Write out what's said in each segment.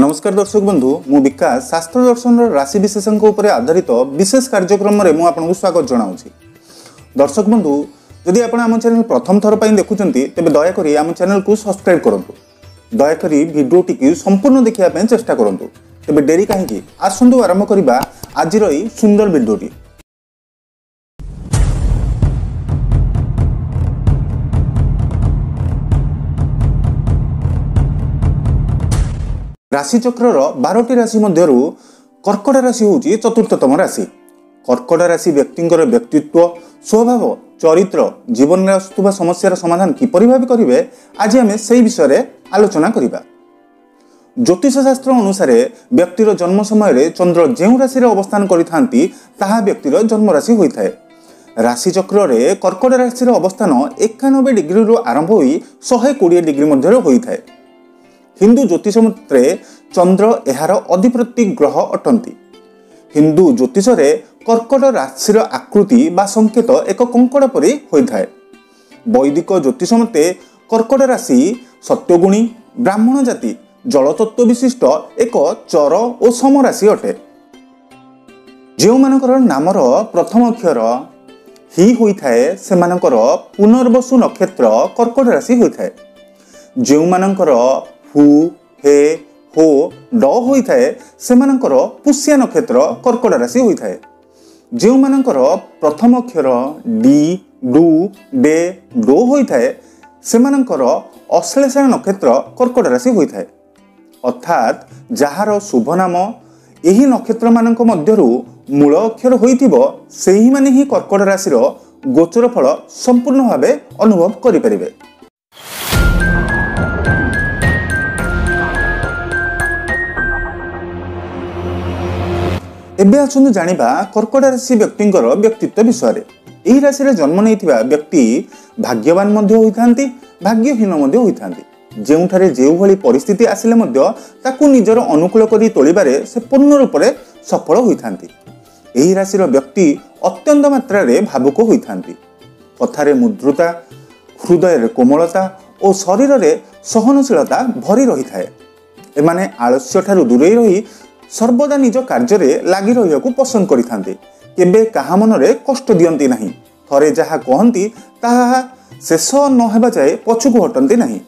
नमस्कार दर्शक बंधु मु विकास शास्त्र दर्शन राशि विशेषण उपर आधारित विशेष कार्यक्रम में मुझे आपको स्वागत जनाऊँगी। दर्शक बंधु जदि आप आम चैनल प्रथम थर पर देखुं तेज दयाकोरी आम चैनल को सब्सक्राइब करूँ। दयाकोरी भिडियोटी संपूर्ण देखा चेष्टा करूँ। तेज डेरी कहीं आसतु आरंभ करवा आज सुंदर भिडियोटी। राशिचक्र 12टी राशि मध्यरु कर्कट राशि होची चतुर्थतम राशि। कर्कट राशि व्यक्तिंकर व्यक्तित्व स्वभाव चरित्र जीवन में आसुवा समस्यार समाधान किपरि भाबे करिवे आज आमे सेही विषय रे आलोचना करिबा। ज्योतिष शास्त्र अनुसार व्यक्तिर जन्म समय चंद्र जेउ राशि रे अवस्थान करिथांती ताहा व्यक्तिर जन्म राशि होइथाय। राशिचक्र रे कर्कट राशि रे अवस्थान 91 डिग्री रु आरंभ होई 120 डिग्री मध्यरे होइथाय। हिंदू ज्योतिष मते चंद्र एहार अधिपति ग्रह अटंती। हिंदू ज्योतिष रे कर्कट राशि आकृति बा संकेत एक कंकड़ परि होइथाय। वैदिक ज्योतिष मते कर्कट राशि सत्यगुणी ब्राह्मण जाति जलतत्व विशिष्ट एक चर और सम राशि अटे। जो मानकर नामर प्रथम अक्षर ही होइथाय सेमानकर पुनर्वसु नक्षत्र कर्कट राशि होइथाय। जो मानकर हु हे हो ड होइथाय सेमानकर पुष्या नक्षत्र कर्कट राशि होइथाय। जो मानकर प्रथम अक्षर डी डू डे डो होइथाय सेमानकर अश्लेषा नक्षत्र कर्कट राशि होइथाय। अर्थात जहार शुभ नाम एही नक्षत्र मानक मध्यरु मूल अक्षर होइथिबो सेही माने ही कर्कट राशि रो गोचर फल संपूर्ण भावे अनुभव करि परिबे। एबे आसुनु जानिबा कर्कट राशि व्यक्तिंकर व्यक्तित्व विषय। एही राशि रे जन्म नेइथिबा व्यक्ति भाग्यवान मध्य होइथांती भाग्यहीन मध्य होइथांती। जेउठारे जेउ भली परिस्थिति आसिले मध्य ताकू निजर अनुकूल करी तोलिबारे से पूर्ण रूप से सफल होइथांती। एही राशि रो व्यक्ति अत्यंत मात्रा रे भावुक होइथांती। कथारे मुद्रता हृदय रे कोमलता और शरीर रे सहनशीलता भरी रही थाए। एमाने आलस्य ठारू दूरे रही सर्वदा निज कार्य रे लागी रहिया को पसंद करिथांते। केबे काहा मन रे कष्ट दियंती नाही। थरे जहा कहंती ताहा शेष न हेबा जाय पछुको हटंती नाही।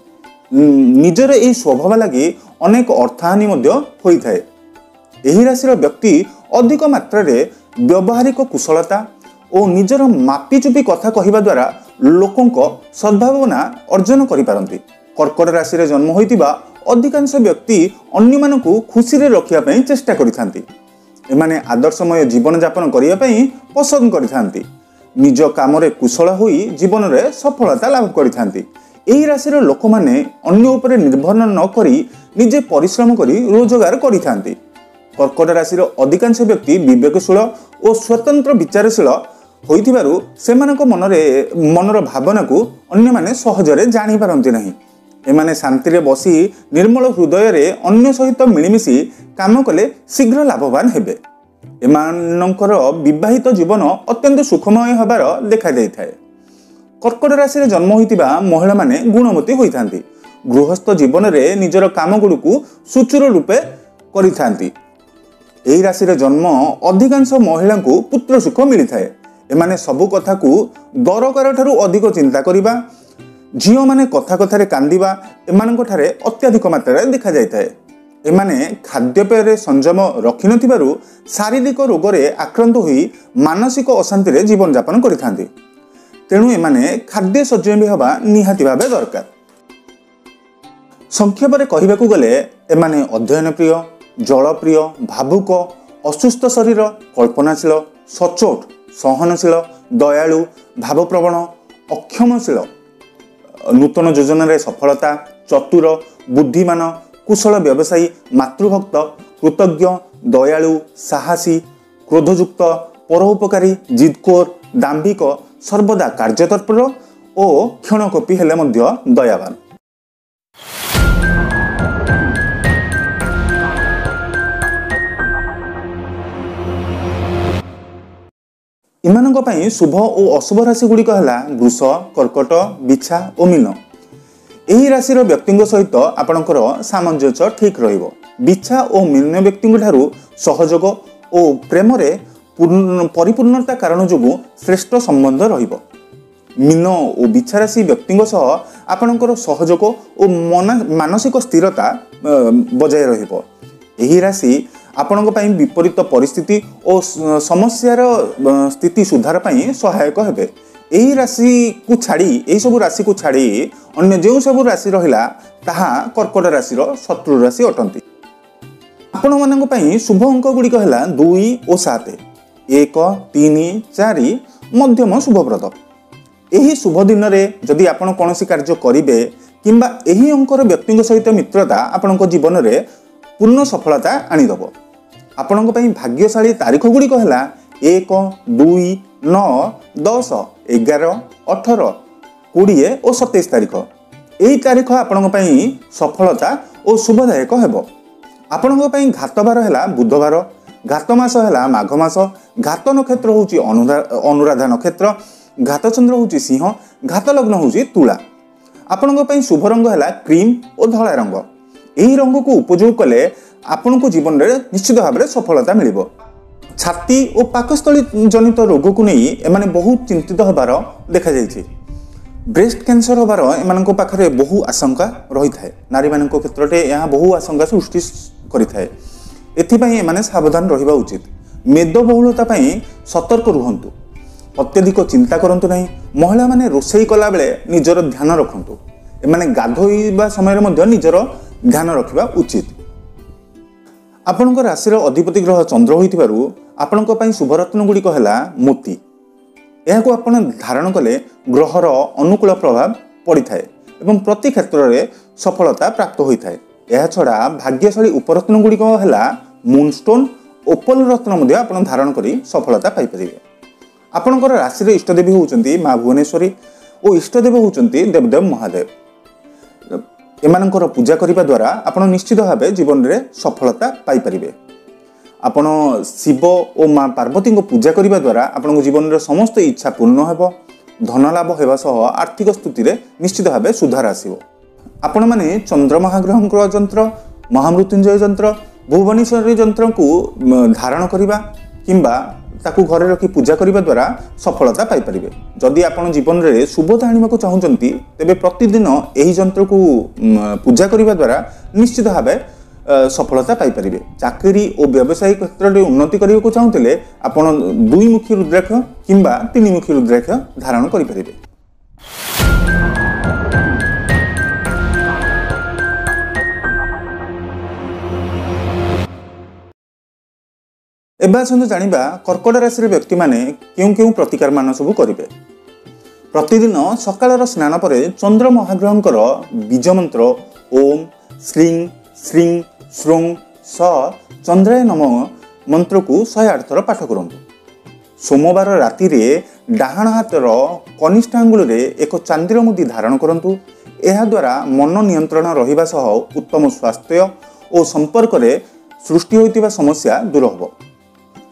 निजर एही स्वभाव लागि अनेक अर्थहानि मध्य होई थाए। एही राशिर व्यक्ति अधिक मात्रा रे व्यवहारिक कुशलता और निजर मापीचुपी कथा कहिबा द्वारा लोकंक सद्भावना अर्जन करि पारंती। कर्कट राशि रे जन्म होइतिबा अधिकांश व्यक्ति अन्य मानकु खुशी रे रखिया पई चेष्टा करिथांती। एमाने आदर्शमय जीवन यापन करिया पई पसंद करिथांती। निज काम रे कुशल होई जीवन रे सफलता लाभ करिथांती। एही राशि रे लोक माने अन्य उपरे निर्भर न करी निजे परिश्रम करी रोजगार करिथांती। कर्कट राशि रे अधिकांश व्यक्ति विवेकशील और स्वतंत्र विचारशील होइथिबारु सेमानक मनर भावना को अन्य माने सहजरे जानि पारंती नाही। एमाने शांति रे बसी निर्मल हृदय रे अन्य सहित मिलिमिशि काम कले शीघ्र लाभवान हेबे। एमानकर विवाहित जीवन अत्यंत सुखमय होबार देखा जाइथाय। कर्कट राशि रे जन्म होइतिबा महिला माने गुणवती होइथांती। गृहस्थ जीवन रे निजर काम गुडुकु सुचारू रूपे करिथांती। एही राशि रे जन्म अधिकांश महिला को पुत्र सुख मिलिथाय। एमाने सबु कथा को दरकार ठारू अधिक चिंता करिबा झियो माने कथा कथारे कांदिबा एमानक ठारे अत्याधिक मात्रा देखा जाइथाय। एमाने खाद्यपेय रे संयम रखि नथिबारु शारीरिक रोग रे आक्रांत होई मानसिक अशांति रे जीवन यापन करिथांती। तेणु एमाने खाद्य संयमी होबा निहाती भाबे दरकार। संक्षेप रे कहिबाकू गले एमाने अध्ययन प्रिय जल प्रिय भावुक असुस्थ शरीर कल्पनाशील सचोट सहनशील दयालु भावप्रवण अक्षमशील नूतन योजना रे सफलता चतुर बुद्धिमान कुशल व्यवसायी मातृभक्त कृतज्ञ दयालु साहसी क्रोधयुक्त परोपकारी जिदकोर दाम्भिक सर्वदा कार्यतत्पर और क्षणकपी हेले मध्य दयावान। इमानक पई शुभ और अशुभ राशि गुड़िक है वृष कर्कट बिछा और मीन। एही राशि व्यक्ति सहित आपणकर सामंजस्य ठीक रहिबो। बिच्छा और मीन व्यक्ति सहयोग और प्रेम परिपूर्णता कारण जो श्रेष्ठ संबंध रहिबो। मीन और बिच्छा राशि व्यक्ति आपणकर सहयोग और मानसिक स्थिरता बजाय रहिबो। एही राशि आपणक पई विपरीत परिस्थिति और समस्यार स्थिति सुधार पई सहायक हेबे। एही राशि को छाड़ी एही सब राशि को छाड़ी अन्य जो सब राशि रहिला ताहा कर्कट राशि शत्रु राशि अटंती। आपण मानक पई शुभ अंक गुड़िक है 2 और 7, 1, 3, 4 मध्यम शुभप्रद। यही शुभ दिन में जदि आपण कौन कार्य करेंगे किंबा यही अंकर व्यक्ति सहित मित्रता आपण जीवन में पूर्ण सफलता आनीदेव। आपण भाग्यशाली तारीख गुड़िक है 1, 2, 9, 10, 11, 18, 20 और 27 तारीख। यही तारीख आपण सफलता और शुभदायक हेब। आपण घात बार है बुधवार, घात मास है माघ मास, घात नक्षत्र हूँ अनुराधा नक्षत्र, घात चंद्र हूँ सिंह, घात लग्न हूँ तुला। आपण शुभ रंग है क्रीम और धला रंग। यही रंग को उपयोग कले आपण को जीवन में निश्चित भाव में सफलता मिल। छाती और पाकस्थली जनित रोग को नहीं एमाने बहुत चिंतित होबार देखा जायछि। ब्रेस्ट कैंसर होबार एमानक पाखरे बहु आशंका रही थाए। नारी मानक क्षेत्र में यह बहु आशंका सृष्टि करिथाए। एथिपाई एमाने सावधान रहिबा उचित। मेदबहुलता पई सतर्क रुहंतु। अत्यधिक चिंता करंतु नहीं। महिला माने रोषेई कला बेले निजर ध्यान रखंतु। एमाने गाधोइबा समय मध्ये निजर ध्यान रखिबा उचित। आपणक राशि अधिपति ग्रह चंद्र होइतिबारु आपणक पई शुभरत्न गुड़िक है मोती। यह को आपण धारण कले ग्रहर अनुकूल प्रभाव पड़ी थाए एवं प्रति क्षेत्र में सफलता प्राप्त होता है। यह छड़ा भाग्यशाली उपरत्न गुड़िक है मूनस्टोन, ओपल रत्न मध्य आपण धारण करी सफलता पाई परिबे। आपणकर राशि इष्टदेवी होउचंती माँ भुवनेश्वरी और इष्टदेव होउचंती देवदेव महादेव। एमानकर पूजा करिबा द्वारा आपण निश्चित भाव जीवन में सफलता पाई परिबे। आपण शिव और माँ पार्वती को पूजा करने द्वारा आपण जीवन में समस्त इच्छा पूर्ण हो, धन लाभ होगा सह आर्थिक स्थिति में निश्चित भाव सुधार आसो। आपण मैंने चंद्र महाग्रह जंत्र, महामृत्युंजय जंत्र, भुवनेश्वरी जंत्र को धारण करने किंबा ताकू घरे रखी पूजा करने द्वारा सफलता पाई परिबे। जदि आपण जीवन में शुभता आनिबाकु चाहुचंती तेबे प्रतिदिन एही जंत्र को पूजा करने द्वारा निश्चित भाव सफलता पाई परिबे। चाकरी और व्यवसायिक क्षेत्र में उन्नति करने को चाहूले आपण 2-मुखी रुद्राक्ष किंबा 3-मुखी रुद्राक्ष धारण करि परिबे। एबा आसंतु जानिबा कर्कट राशि व्यक्ति माने केउ प्रतिकार मान सब करिवे। प्रतिदिन सकाळर स्नान परे चंद्र महाग्रहंकर बीज मंत्र ओम श्रीं श्रीं श्रों स चंद्राय नमः मंत्र को 108 थर पाठ करंतु। सोमवार राति रे डाहाण हाथर कनिष्ठ आंगुल रे एक चांदीर मुदी धारण करंतु। एहा द्वारा मन नियंत्रण रहिबा सह उत्तम स्वास्थ्य और संपर्क रे सृष्टि होइतिबा समस्या दूर होबो।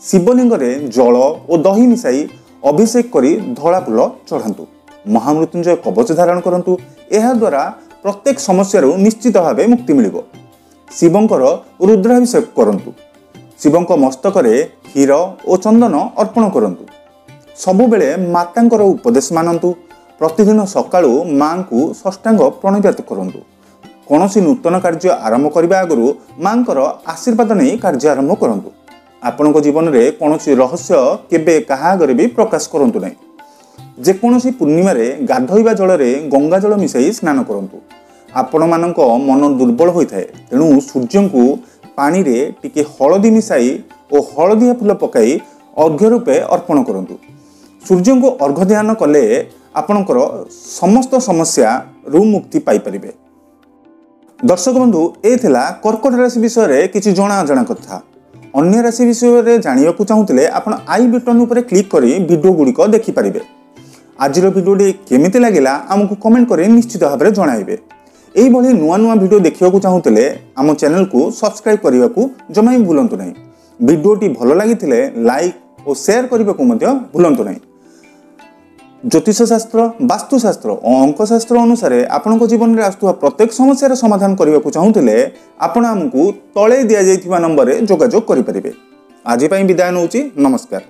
शिवलिंग रे जल और दही मिसाई अभिषेक करी धला फूल चढ़ांतु। महामृत्युंजय कवच धारण करंतु। एहा द्वारा प्रत्येक समस्या निश्चित भाव मुक्ति मिलिबो। शिवंकर रुद्राभिषेक करंतु। शिवंक मस्तक रे क्षीर और चंदन अर्पण करंतु। सबुबेले मातांकर उपदेश मानंतु। प्रतिदिन सकाळु मां को षष्टांग प्रणिपात करंतु। कौनसी नूतन कार्य आरंभ करने आगु मांकर आशीर्वाद नहीं कार्य आरंभ करंतु। आपणक जीवन में कौनसी रहस्य केबे कहा आगे भी प्रकाश करंतु नहीं। जेकोसी पूर्णिमा गाधोइबा जल में गंगा जल मिसाई स्नान करंतु। आपण मानक मन दुर्बल होता है तेणु सूर्य को पानी रे टिके हलदी मिसाई और हलदिया फूल पकाई अर्घ्य रूपे अर्पण करंतु। सूर्य को अर्घ्य ध्यान कले आपणकर समस्त समस्या रु मुक्ति पाई परिबे। दर्शक बंधु ए थिला कर्कट राशि विषय रे किछि जणा अजणा कथा। अन्य राशि विषय रे जानियाकु चाहुतले आपण आई बटन उपरे क्लिक करी वीडियो गुड़िक देखि परिबे। आजिर वीडियो केमिति लागिला आमको कमेंट करी निश्चित भाव में जणाइबे। एही भली नुआ नुआ वीडियो देखियाकु चाहुतले आम चैनल को सब्सक्राइब करिया को जमा ही भूलंतु नहीं। वीडियोटी भल लागिथिले लाइक और शेयर करिया को मध्य भूलंतु नहीं। ज्योतिषशास्त्र वास्तुशास्त्र और अंकशास्त्र अनुसार आपण जीवन में आसुवा प्रत्येक समस्या समाधान करने को चाहूले आपण आमको तले दि जाइथिबा नंबर रे जोगाजोग करि परिबे। आज विदाय नौची नमस्कार।